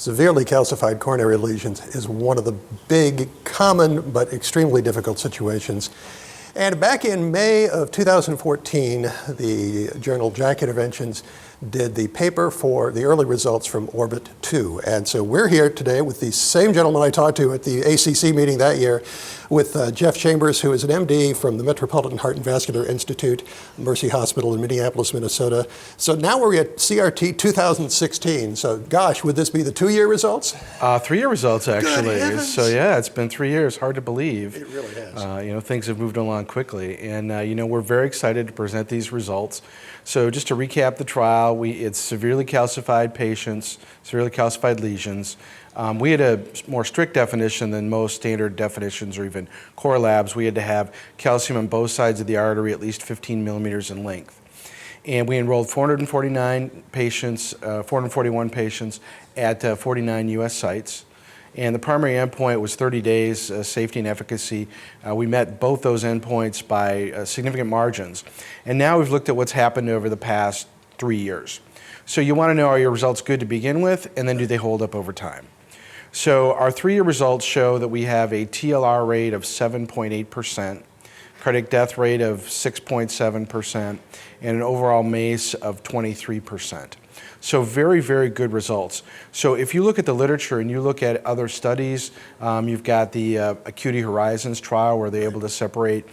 Severely calcified coronary lesions is one of the big, common, but extremely difficult situations. And back in May of 2014, the journal JACC Interventions did the paper for the early results from Orbit 2. And so we're here today with the same gentleman I talked to at the ACC meeting that year, with Jeff Chambers, who is an MD from the Metropolitan Heart and Vascular Institute, Mercy Hospital in Minneapolis, Minnesota. So now we're at CRT 2016. So gosh, would this be the 2-year results? 3-year results, actually. Good heavens. So yeah, it's been 3 years. Hard to believe. It really has. Things have moved along quickly. And, we're very excited to present these results. So just to recap the trial, it's severely calcified patients, severely calcified lesions. We had a more strict definition than most standard definitions or even core labs. We had to have calcium on both sides of the artery at least 15 millimeters in length. And we enrolled 441 patients at 49 U.S. sites. And the primary endpoint was 30 days safety and efficacy. We met both those endpoints by significant margins. And now we've looked at what's happened over the past 3 years. So you want to know, are your results good to begin with, and then do they hold up over time? So our 3-year results show that we have a TLR rate of 7.8%, cardiac death rate of 6.7%, and an overall MACE of 23%. So very, very good results. So if you look at the literature and you look at other studies, you've got the Acuity Horizons trial where they're able to separate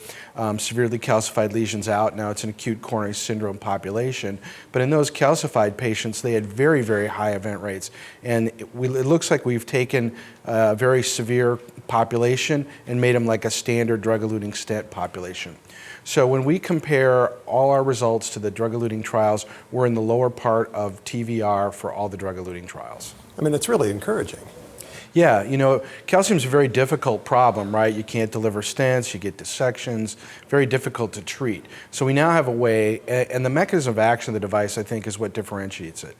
severely calcified lesions out. Now it's an acute coronary syndrome population. But in those calcified patients, they had very, very high event rates. And it looks like we've taken a very severe population and made them like a standard drug-eluting stent population. So when we compare all our results to the drug-eluting trials, we're in the lower part of TVR for all the drug-eluting trials. I mean, it's really encouraging. Yeah, calcium's a very difficult problem, right? You can't deliver stents, you get dissections, very difficult to treat. So we now have a way, and the mechanism of action of the device, I think, is what differentiates it.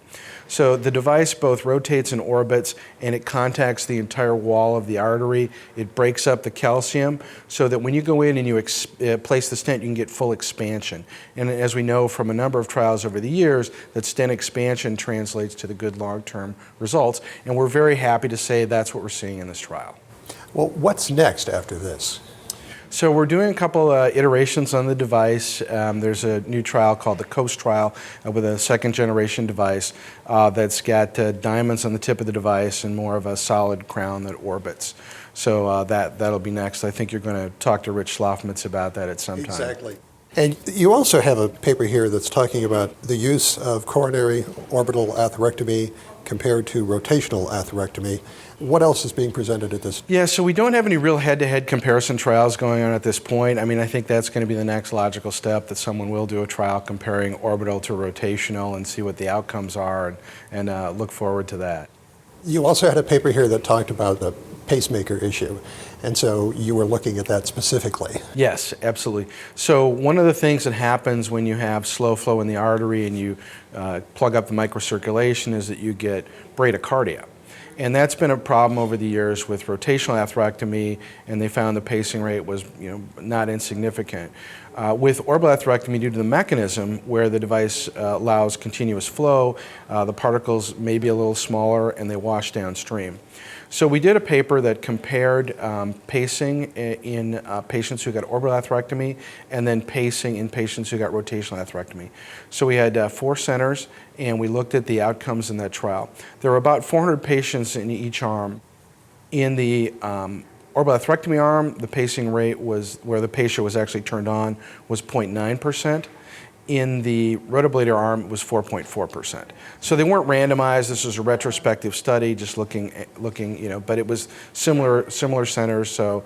So the device both rotates and orbits, and it contacts the entire wall of the artery. It breaks up the calcium so that when you go in and you place the stent, you can get full expansion. And as we know from a number of trials over the years, that stent expansion translates to the good long-term results, and we're very happy to say that's what we're seeing in this trial. Well, what's next after this? So we're doing a couple iterations on the device. There's a new trial called the COAST trial with a second-generation device that's got diamonds on the tip of the device and more of a solid crown that orbits. So that'll be next. I think you're going to talk to Rich Schlafmitz about that at some time. Exactly. And you also have a paper here that's talking about the use of coronary orbital atherectomy compared to rotational atherectomy. What else is being presented at this? Yeah, so we don't have any real head-to-head comparison trials going on at this point. I mean, I think that's going to be the next logical step, that someone will do a trial comparing orbital to rotational and see what the outcomes are, and look forward to that. You also had a paper here that talked about the pacemaker issue, and so you were looking at that specifically. Yes, absolutely. So one of the things that happens when you have slow flow in the artery and you plug up the microcirculation is that you get bradycardia. And that's been a problem over the years with rotational atherectomy, and they found the pacing rate was not insignificant. With orbital atherectomy, due to the mechanism where the device allows continuous flow, the particles may be a little smaller and they wash downstream. So we did a paper that compared pacing in patients who got orbital atherectomy and then pacing in patients who got rotational atherectomy. So we had 4 centers and we looked at the outcomes in that trial. There were about 400 patients in each arm. In the orbital atherectomy arm, the pacing rate was, where the pacer was actually turned on, was 0.9%. In the rotablator arm, it was 4.4%. So they weren't randomized. This was a retrospective study, just looking, but it was similar centers, so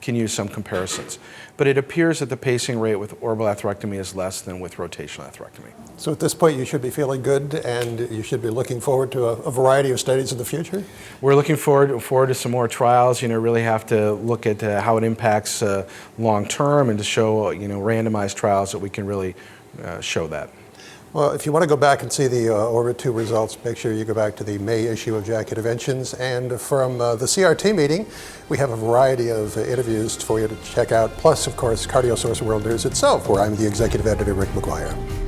can use some comparisons. But it appears that the pacing rate with orbital atherectomy is less than with rotational atherectomy. So at this point, you should be feeling good, and you should be looking forward to a variety of studies in the future? We're looking forward to some more trials. Really have to look at how it impacts long term, and to show randomized trials that we can really show that. Well, if you want to go back and see the Orbit 2 results, make sure you go back to the May issue of JACC Interventions. And from the CRT meeting, we have a variety of interviews for you to check out, plus, of course, CardioSource World News itself, where I'm the executive editor, Rick McGuire.